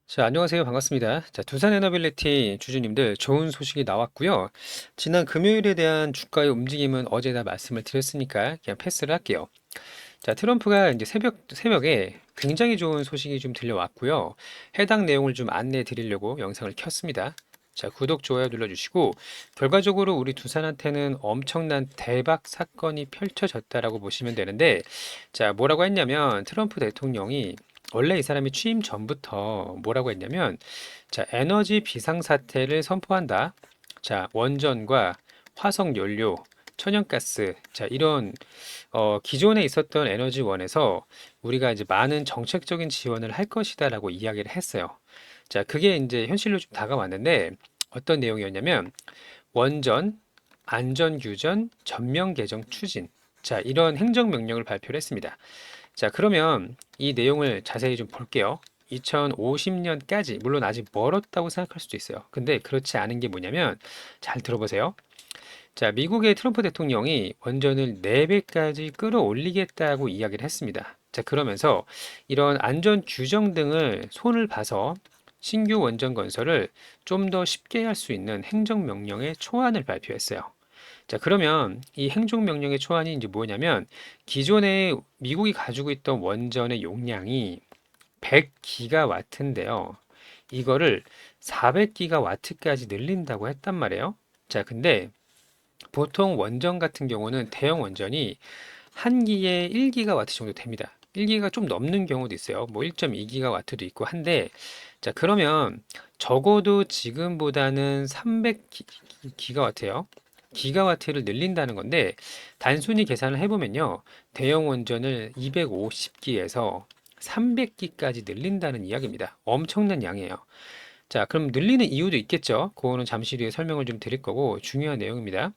자, 안녕하세요. 반갑습니다. 자, 두산 에너빌리티 주주님들 좋은 소식이 나왔고요. 지난 금요일에 대한 주가의 움직임은 어제 다 말씀을 드렸으니까 그냥 패스를 할게요. 자, 트럼프가 이제 새벽에 굉장히 좋은 소식이 좀 들려왔고요. 해당 내용을 좀 안내해 드리려고 영상을 켰습니다. 자, 구독, 좋아요 눌러주시고, 결과적으로 우리 두산한테는 엄청난 대박 사건이 펼쳐졌다라고 보시면 되는데, 자, 뭐라고 했냐면, 트럼프 대통령이 원래 이 사람이 취임 전부터 뭐라고 했냐면, 자, 에너지 비상사태를 선포한다. 자, 원전과 화석 연료, 천연가스, 자, 이런 기존에 있었던 에너지원에서 우리가 이제 많은 정책적인 지원을 할 것이다라고 이야기를 했어요. 자, 그게 이제 현실로 좀 다가왔는데 어떤 내용이었냐면 원전, 안전규전, 전면 개정 추진. 자, 이런 행정명령을 발표를 했습니다. 자, 그러면 이 내용을 자세히 좀 볼게요. 2050년까지, 물론 아직 멀었다고 생각할 수도 있어요. 근데 그렇지 않은 게 뭐냐면, 잘 들어보세요. 자, 미국의 트럼프 대통령이 원전을 4배까지 끌어올리겠다고 이야기를 했습니다. 자, 그러면서 이런 안전 규정 등을 손을 봐서 신규 원전 건설을 좀 더 쉽게 할 수 있는 행정명령의 초안을 발표했어요. 자, 그러면 이 행정명령의 초안이 이제 뭐냐면 기존에 미국이 가지고 있던 원전의 용량이 100기가와트인데요. 이거를 400기가와트까지 늘린다고 했단 말이에요. 자, 근데 보통 원전 같은 경우는 대형 원전이 한 기에 1기가와트 정도 됩니다. 1기가 좀 넘는 경우도 있어요. 뭐 1.2기가와트도 있고 한데, 자, 그러면 적어도 지금보다는 300기가와트예요. 기가와트를 늘린다는 건데, 단순히 계산을 해보면요. 대형 원전을 250기에서 300기까지 늘린다는 이야기입니다. 엄청난 양이에요. 자, 그럼 늘리는 이유도 있겠죠. 그거는 잠시 뒤에 설명을 좀 드릴 거고, 중요한 내용입니다.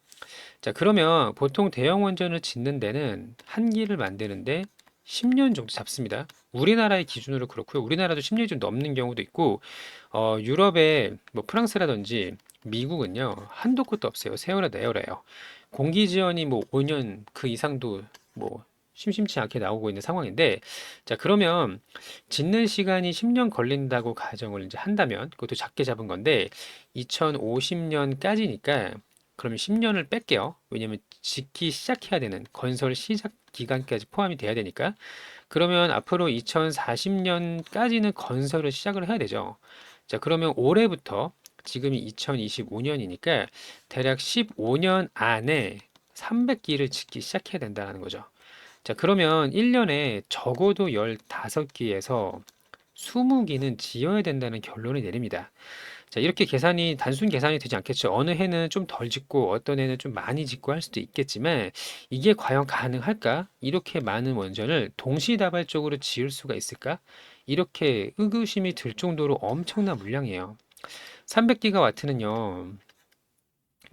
자, 그러면 보통 대형 원전을 짓는 데는 한 기를 만드는데 10년 정도 잡습니다. 우리나라의 기준으로 그렇고요. 우리나라도 10년이 좀 넘는 경우도 있고, 유럽의 뭐 프랑스라든지 미국은요, 한도 끝도 없어요. 세월에 내월해요. 공기 지연이 뭐 5년 그 이상도 뭐 심심치 않게 나오고 있는 상황인데, 자, 그러면 짓는 시간이 10년 걸린다고 가정을 이제 한다면, 그것도 작게 잡은 건데, 2050년까지니까 그러면 10년을 뺄게요. 왜냐면 짓기 시작해야 되는 건설 시작 기간까지 포함이 돼야 되니까. 그러면 앞으로 2040년까지는 건설을 시작을 해야 되죠. 자, 그러면 올해부터 지금이 2025년이니까 대략 15년 안에 300기를 짓기 시작해야 된다는 거죠. 자, 그러면 1년에 적어도 15기에서 20기는 지어야 된다는 결론을 내립니다. 자, 이렇게 계산이 단순 계산이 되지 않겠죠. 어느 해는 좀 덜 짓고 어떤 해는 좀 많이 짓고 할 수도 있겠지만 이게 과연 가능할까? 이렇게 많은 원전을 동시다발적으로 지을 수가 있을까? 이렇게 의구심이 들 정도로 엄청난 물량이에요. 300기가와트는요.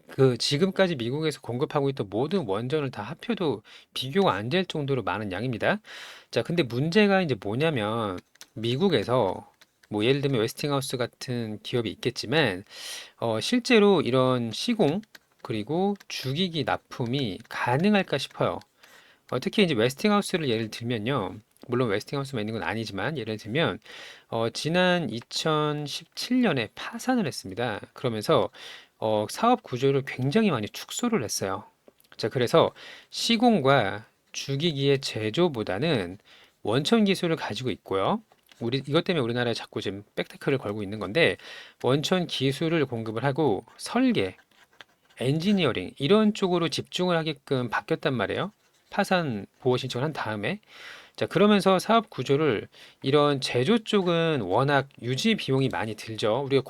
그 지금까지 미국에서 공급하고 있던 모든 원전을 다 합쳐도 비교가 안 될 정도로 많은 양입니다. 자, 근데 문제가 이제 뭐냐면 미국에서 뭐 예를 들면 웨스팅하우스 같은 기업이 있겠지만 실제로 이런 시공 그리고 주기기 납품이 가능할까 싶어요. 특히 이제 웨스팅하우스를 예를 들면요. 물론 웨스팅하우스만 있는 건 아니지만 예를 들면 지난 2017년에 파산을 했습니다. 그러면서 사업 구조를 굉장히 많이 축소를 했어요. 자, 그래서 시공과 주기기의 제조보다는 원천 기술을 가지고 있고요. 이것 때문에 우리나라에 자꾸 지금 백테크를 걸고 있는 건데 원천 기술을 공급을 하고 설계, 엔지니어링 이런 쪽으로 집중을 하게끔 바뀌었단 말이에요. 파산 보호 신청을 한 다음에 자, 그러면서 사업 구조를 이런 제조 쪽은 워낙 유지 비용이 많이 들죠. 우리가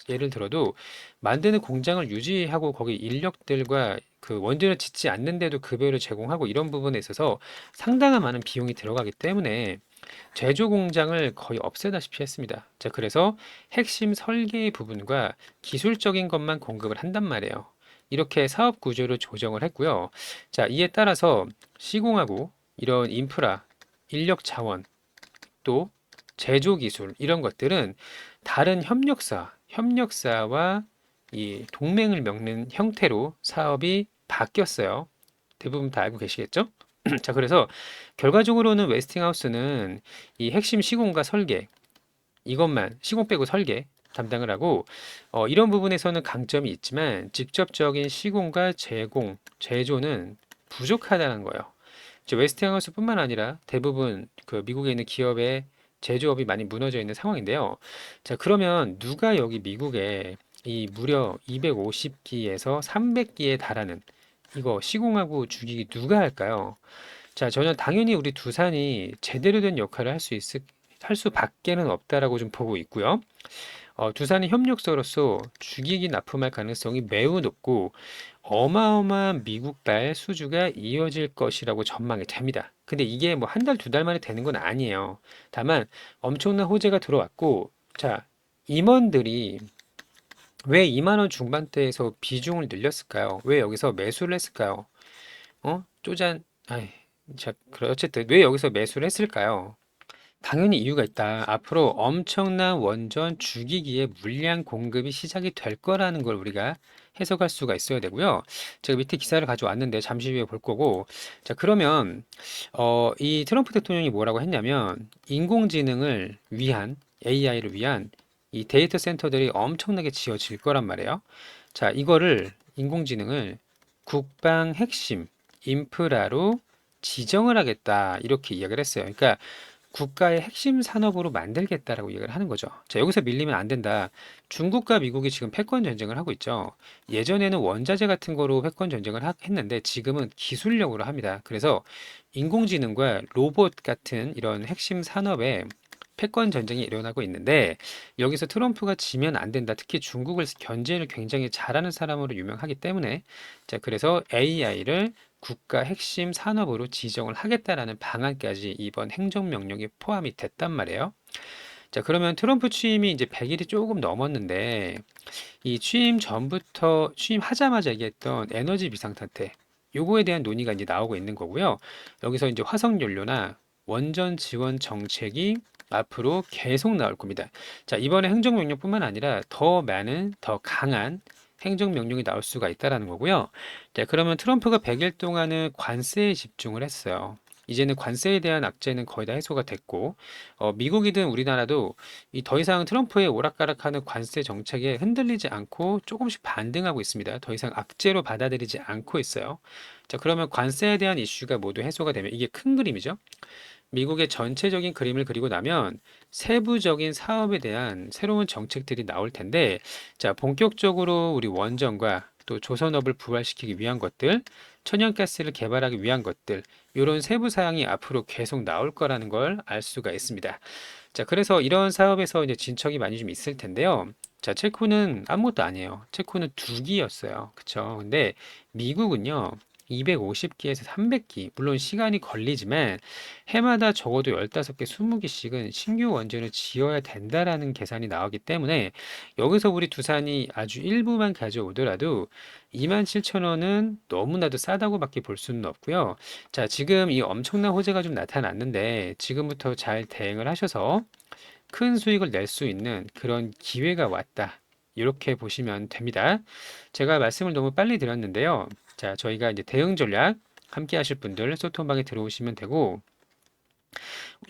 예를 들어도 만드는 공장을 유지하고 거기 인력들과 그 원전을 짓지 않는데도 급여를 제공하고 이런 부분에 있어서 상당한 많은 비용이 들어가기 때문에 제조 공장을 거의 없애다시피 했습니다. 자, 그래서 핵심 설계의 부분과 기술적인 것만 공급을 한단 말이에요. 이렇게 사업 구조를 조정을 했고요. 자, 이에 따라서 시공하고 이런 인프라, 인력 자원, 또 제조 기술 이런 것들은 다른 협력사와 이 동맹을 맺는 형태로 사업이 바뀌었어요. 대부분 다 알고 계시겠죠? 자, 그래서 결과적으로는 웨스팅하우스는 이 핵심 시공과 설계, 이것만 시공 빼고 설계 담당을 하고 이런 부분에서는 강점이 있지만 직접적인 시공과 제공, 제조는 부족하다는 거예요. 이제 웨스팅하우스뿐만 아니라 대부분 그 미국에 있는 기업의 제조업이 많이 무너져 있는 상황인데요. 자, 그러면 누가 여기 미국에 이 무려 250기에서 300기에 달하는 이거 시공하고 죽이기 누가 할까요? 자, 저는 당연히 우리 두산이 제대로 된 역할을 할 수밖에는 없다라고 좀 보고 있고요. 두산이 협력사로서 죽이기 납품할 가능성이 매우 높고 어마어마한 미국발 수주가 이어질 것이라고 전망이 됩니다. 근데 이게 뭐 한 달, 두 달 만에 되는 건 아니에요. 다만 엄청난 호재가 들어왔고, 자, 임원들이 왜 2만 원 중반대에서 비중을 늘렸을까요? 왜 여기서 매수를 했을까요? 쪼잔, 아이, 자, 어쨌든 왜 여기서 매수를 했을까요? 당연히 이유가 있다. 앞으로 엄청난 원전 주기기의 물량 공급이 시작이 될 거라는 걸 우리가 해석할 수가 있어야 되고요. 제가 밑에 기사를 가져왔는데 잠시 후에 볼 거고. 자, 그러면 이 트럼프 대통령이 뭐라고 했냐면 인공지능을 위한 AI를 위한 이 데이터 센터들이 엄청나게 지어질 거란 말이에요. 자, 이거를 인공지능을 국방 핵심 인프라로 지정을 하겠다. 이렇게 이야기를 했어요. 그러니까 국가의 핵심 산업으로 만들겠다라고 얘기를 하는 거죠. 자, 여기서 밀리면 안 된다. 중국과 미국이 지금 패권 전쟁을 하고 있죠. 예전에는 원자재 같은 거로 패권 전쟁을 했는데 지금은 기술력으로 합니다. 그래서 인공지능과 로봇 같은 이런 핵심 산업에 패권 전쟁이 일어나고 있는데 여기서 트럼프가 지면 안 된다. 특히 중국을 견제를 굉장히 잘하는 사람으로 유명하기 때문에 자, 그래서 AI를 국가 핵심 산업으로 지정을 하겠다라는 방안까지 이번 행정명령에 포함이 됐단 말이에요. 자, 그러면 트럼프 취임이 이제 100일이 조금 넘었는데 이 취임 전부터 취임하자마자 얘기했던 에너지 비상사태 요거에 대한 논의가 이제 나오고 있는 거고요. 여기서 이제 화석연료나 원전 지원 정책이 앞으로 계속 나올 겁니다. 자, 이번에 행정명령뿐만 아니라 더 많은, 더 강한 행정명령이 나올 수가 있다라는 거고요. 자, 그러면 트럼프가 100일 동안은 관세에 집중을 했어요. 이제는 관세에 대한 악재는 거의 다 해소가 됐고, 미국이든 우리나라도 이 더 이상 트럼프의 오락가락하는 관세 정책에 흔들리지 않고 조금씩 반등하고 있습니다. 더 이상 악재로 받아들이지 않고 있어요. 자, 그러면 관세에 대한 이슈가 모두 해소가 되면 이게 큰 그림이죠. 미국의 전체적인 그림을 그리고 나면 세부적인 사업에 대한 새로운 정책들이 나올 텐데, 자, 본격적으로 우리 원전과 또 조선업을 부활시키기 위한 것들, 천연가스를 개발하기 위한 것들, 이런 세부 사항이 앞으로 계속 나올 거라는 걸 알 수가 있습니다. 자, 그래서 이런 사업에서 이제 진척이 많이 좀 있을 텐데요. 자, 체코는 아무것도 아니에요. 체코는 두 기였어요. 그쵸? 근데 미국은요, 250기에서 300기, 물론 시간이 걸리지만 해마다 적어도 15개, 20기씩은 신규 원전을 지어야 된다라는 계산이 나오기 때문에 여기서 우리 두산이 아주 일부만 가져오더라도 27,000원은 너무나도 싸다고밖에 볼 수는 없고요. 자, 지금 이 엄청난 호재가 좀 나타났는데 지금부터 잘 대응을 하셔서 큰 수익을 낼 수 있는 그런 기회가 왔다. 이렇게 보시면 됩니다. 제가 말씀을 너무 빨리 드렸는데요. 자, 저희가 이제 대응 전략 함께 하실 분들 소통방에 들어오시면 되고,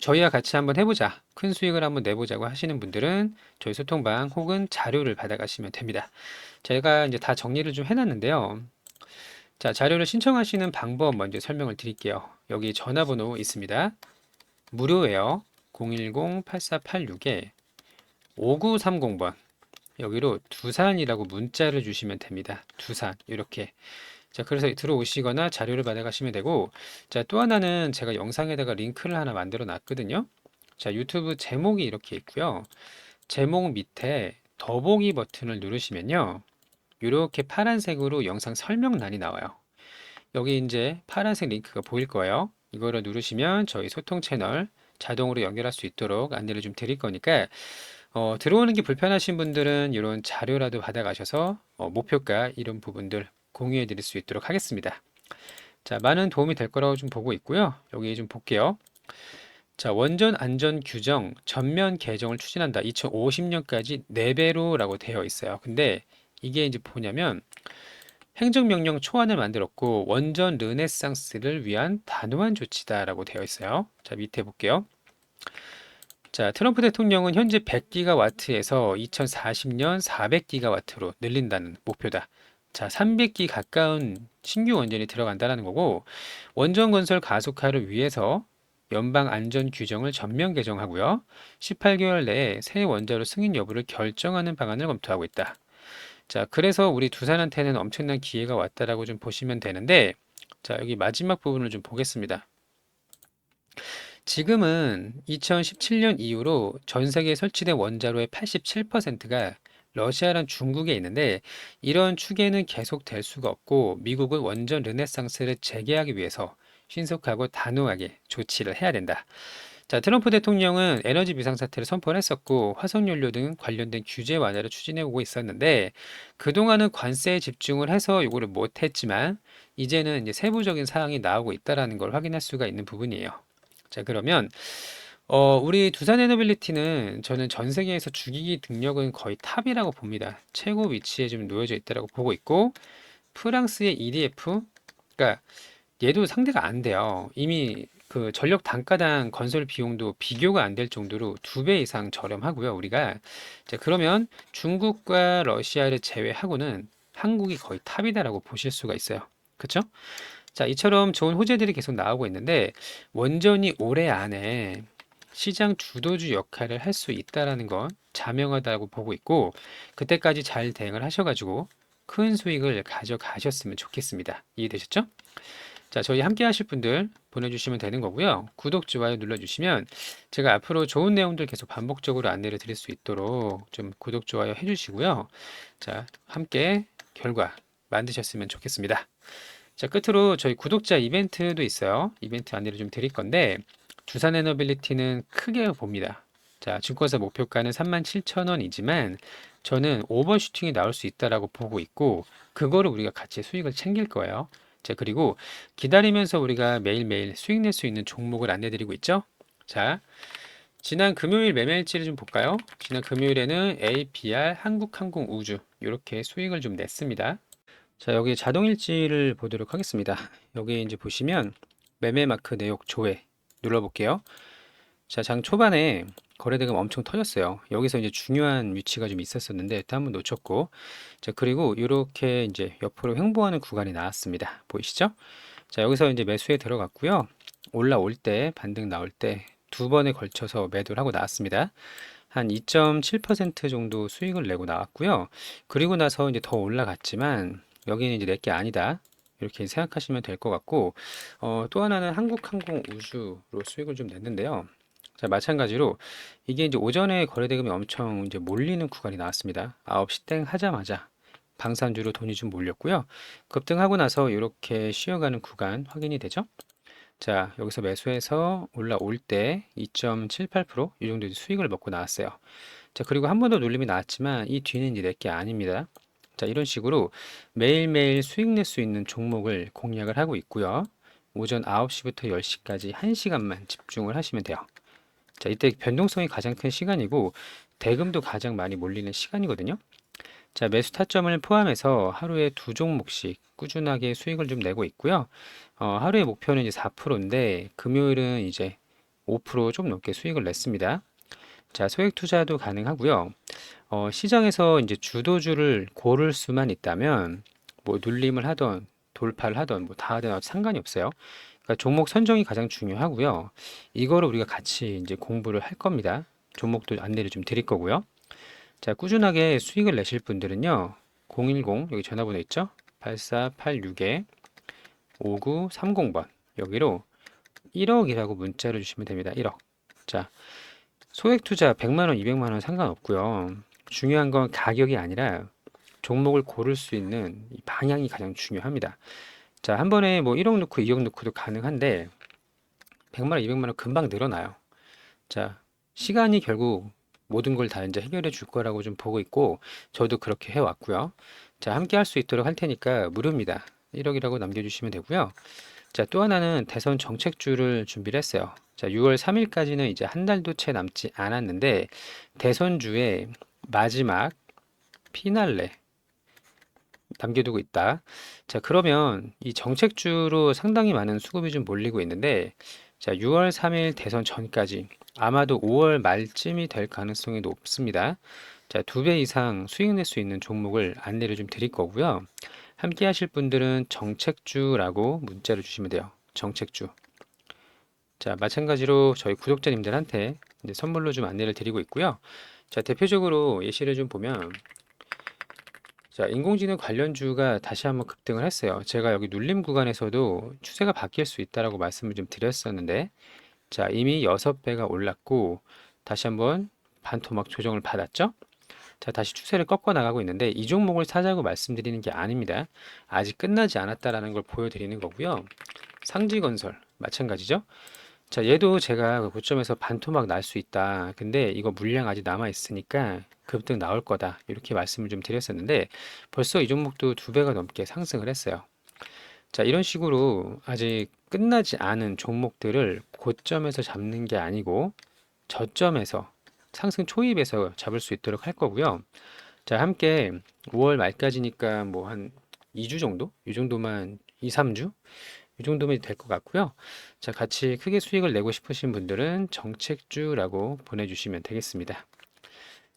저희와 같이 한번 해보자. 큰 수익을 한번 내보자고 하시는 분들은 저희 소통방 혹은 자료를 받아가시면 됩니다. 제가 이제 다 정리를 좀 해놨는데요. 자, 자료를 신청하시는 방법 먼저 설명을 드릴게요. 여기 전화번호 있습니다. 무료예요. 010-8486에 5930번. 여기로 두산이라고 문자를 주시면 됩니다. 두산. 이렇게. 자, 그래서 들어오시거나 자료를 받아가시면 되고, 자, 또 하나는 제가 영상에다가 링크를 하나 만들어 놨거든요. 자, 유튜브 제목이 이렇게 있고요. 제목 밑에 더보기 버튼을 누르시면요. 이렇게 파란색으로 영상 설명란이 나와요. 여기 이제 파란색 링크가 보일 거예요. 이거를 누르시면 저희 소통 채널 자동으로 연결할 수 있도록 안내를 좀 드릴 거니까 들어오는 게 불편하신 분들은 이런 자료라도 받아가셔서 목표가 이런 부분들 공유해 드릴 수 있도록 하겠습니다. 자, 많은 도움이 될 거라고 좀 보고 있고요. 여기 좀 볼게요. 자, 원전 안전 규정 전면 개정을 추진한다. 2050년까지 4배로라고 되어 있어요. 근데 이게 이제 뭐냐면 행정명령 초안을 만들었고 원전 르네상스를 위한 단호한 조치다라고 되어 있어요. 자, 밑에 볼게요. 자, 트럼프 대통령은 현재 100기가와트에서 2040년 400기가와트로 늘린다는 목표다. 자, 300기 가까운 신규 원전이 들어간다는 거고, 원전 건설 가속화를 위해서 연방 안전 규정을 전면 개정하고요. 18개월 내에 새 원자로 승인 여부를 결정하는 방안을 검토하고 있다. 자, 그래서 우리 두산한테는 엄청난 기회가 왔다라고 좀 보시면 되는데, 자, 여기 마지막 부분을 좀 보겠습니다. 지금은 2017년 이후로 전 세계에 설치된 원자로의 87%가 러시아랑 중국에 있는데 이런 추계는 계속될 수가 없고 미국은 원전 르네상스를 재개하기 위해서 신속하고 단호하게 조치를 해야 된다. 자, 트럼프 대통령은 에너지 비상사태를 선포를 했었고 화석연료 등 관련된 규제 완화를 추진해 오고 있었는데 그동안은 관세에 집중을 해서 요거를 못했지만 이제는 이제 세부적인 사항이 나오고 있다라는 걸 확인할 수가 있는 부분이에요. 자, 그러면 우리 두산 에너빌리티는 저는 전 세계에서 주기기 능력은 거의 탑이라고 봅니다. 최고 위치에 좀 놓여져 있다고 보고 있고 프랑스의 EDF, 그러니까 얘도 상대가 안 돼요. 이미 그 전력 단가당 건설 비용도 비교가 안 될 정도로 2배 이상 저렴하고요. 우리가 자, 그러면 중국과 러시아를 제외하고는 한국이 거의 탑이다라고 보실 수가 있어요. 그렇죠? 자, 이처럼 좋은 호재들이 계속 나오고 있는데 원전이 올해 안에 시장 주도주 역할을 할 수 있다라는 건 자명하다고 보고 있고 그때까지 잘 대응을 하셔가지고 큰 수익을 가져가셨으면 좋겠습니다. 이해되셨죠? 자, 저희 함께 하실 분들 보내주시면 되는 거고요. 구독, 좋아요 눌러주시면 제가 앞으로 좋은 내용들 계속 반복적으로 안내를 드릴 수 있도록 좀 구독, 좋아요 해주시고요. 자, 함께 결과 만드셨으면 좋겠습니다. 자, 끝으로 저희 구독자 이벤트도 있어요. 이벤트 안내를 좀 드릴 건데, 두산 에너빌리티는 크게 봅니다. 자, 증권사 목표가는 37,000원이지만, 저는 오버슈팅이 나올 수 있다라고 보고 있고, 그거를 우리가 같이 수익을 챙길 거예요. 자, 그리고 기다리면서 우리가 매일매일 수익 낼 수 있는 종목을 안내드리고 있죠. 자, 지난 금요일 매매일지를 좀 볼까요? 지난 금요일에는 APR 한국항공우주 이렇게 수익을 좀 냈습니다. 자, 여기 자동일지를 보도록 하겠습니다. 여기 이제 보시면 매매 마크 내역 조회 눌러볼게요. 자, 장 초반에 거래대금 엄청 터졌어요. 여기서 이제 중요한 위치가 좀 있었었는데 또 한번 놓쳤고, 자, 그리고 이렇게 이제 옆으로 횡보하는 구간이 나왔습니다. 보이시죠? 자, 여기서 이제 매수에 들어갔고요. 올라올 때, 반등 나올 때 두 번에 걸쳐서 매도를 하고 나왔습니다. 한 2.7% 정도 수익을 내고 나왔고요. 그리고 나서 이제 더 올라갔지만 여기는 이제 내게 아니다. 이렇게 생각하시면 될 것 같고, 또 하나는 한국항공 우주로 수익을 좀 냈는데요. 자, 마찬가지로 이게 이제 오전에 거래대금이 엄청 이제 몰리는 구간이 나왔습니다. 9시 땡 하자마자 방산주로 돈이 좀 몰렸고요. 급등하고 나서 이렇게 쉬어가는 구간 확인이 되죠. 자, 여기서 매수해서 올라올 때 2.78%이 정도 수익을 먹고 나왔어요. 자, 그리고 한 번 더 눌림이 나왔지만 이 뒤는 이제 내게 아닙니다. 자, 이런 식으로 매일매일 수익 낼 수 있는 종목을 공략을 하고 있고요. 오전 9시부터 10시까지 1시간만 집중을 하시면 돼요. 자, 이때 변동성이 가장 큰 시간이고 대금도 가장 많이 몰리는 시간이거든요. 자, 매수 타점을 포함해서 하루에 두 종목씩 꾸준하게 수익을 좀 내고 있고요. 하루의 목표는 이제 4%인데 금요일은 이제 5%좀 넘게 수익을 냈습니다. 자, 소액 투자도 가능하고요. 시장에서 이제 주도주를 고를 수만 있다면 뭐 눌림을 하던 돌파를 하던 뭐 다 하든 상관이 없어요. 그러니까 종목 선정이 가장 중요하고요. 이거를 우리가 같이 이제 공부를 할 겁니다. 종목도 안내를 좀 드릴 거고요. 자, 꾸준하게 수익을 내실 분들은요. 010 여기 전화번호 있죠? 8486에 5930번 여기로 1억이라고 문자를 주시면 됩니다. 1억. 자, 소액 투자 100만 원, 200만 원 상관없고요. 중요한 건 가격이 아니라 종목을 고를 수 있는 이 방향이 가장 중요합니다. 자, 한 번에 뭐 1억 넣고 2억 넣고도 가능한데 100만 원, 200만 원 금방 늘어나요. 자, 시간이 결국 모든 걸 다 이제 해결해 줄 거라고 좀 보고 있고 저도 그렇게 해왔고요. 자, 함께 할 수 있도록 할 테니까 무료입니다. 1억이라고 남겨주시면 되고요. 자, 또 하나는 대선 정책주를 준비를 했어요. 자, 6월 3일까지는 이제 한 달도 채 남지 않았는데 대선주의 마지막 피날레 남겨두고 있다. 자, 그러면 이 정책주로 상당히 많은 수급이 좀 몰리고 있는데 자, 6월 3일 대선 전까지 아마도 5월 말쯤이 될 가능성이 높습니다. 자, 2배 이상 수익 낼 수 있는 종목을 안내를 좀 드릴 거고요. 함께 하실 분들은 정책주라고 문자를 주시면 돼요. 정책주. 자, 마찬가지로 저희 구독자님들한테 이제 선물로 좀 안내를 드리고 있고요. 자, 대표적으로 예시를 좀 보면, 자, 인공지능 관련주가 다시 한번 급등을 했어요. 제가 여기 눌림 구간에서도 추세가 바뀔 수 있다라고 말씀을 좀 드렸었는데, 자, 이미 6배가 올랐고, 다시 한번 반토막 조정을 받았죠? 자, 다시 추세를 꺾어 나가고 있는데, 이 종목을 사자고 말씀드리는 게 아닙니다. 아직 끝나지 않았다라는 걸 보여드리는 거고요. 상지건설, 마찬가지죠? 자, 얘도 제가 그 고점에서 반토막 날 수 있다. 근데 이거 물량 아직 남아 있으니까 급등 나올 거다. 이렇게 말씀을 좀 드렸었는데 벌써 이 종목도 2배가 넘게 상승을 했어요. 자, 이런 식으로 아직 끝나지 않은 종목들을 고점에서 잡는 게 아니고 저점에서 상승 초입에서 잡을 수 있도록 할 거고요. 자, 함께 5월 말까지니까 뭐 한 2주 정도? 이 정도만 2, 3주? 이 정도면 될 것 같고요. 자, 같이 크게 수익을 내고 싶으신 분들은 정책주라고 보내주시면 되겠습니다.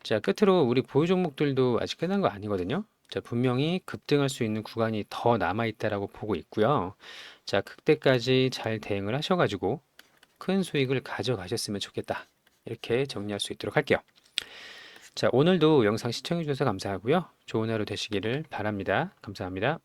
자, 끝으로 우리 보유 종목들도 아직 끝난 거 아니거든요. 자, 분명히 급등할 수 있는 구간이 더 남아 있다라고 보고 있고요. 자, 그때까지 잘 대응을 하셔가지고 큰 수익을 가져가셨으면 좋겠다. 이렇게 정리할 수 있도록 할게요. 자, 오늘도 영상 시청해 주셔서 감사하고요. 좋은 하루 되시기를 바랍니다. 감사합니다.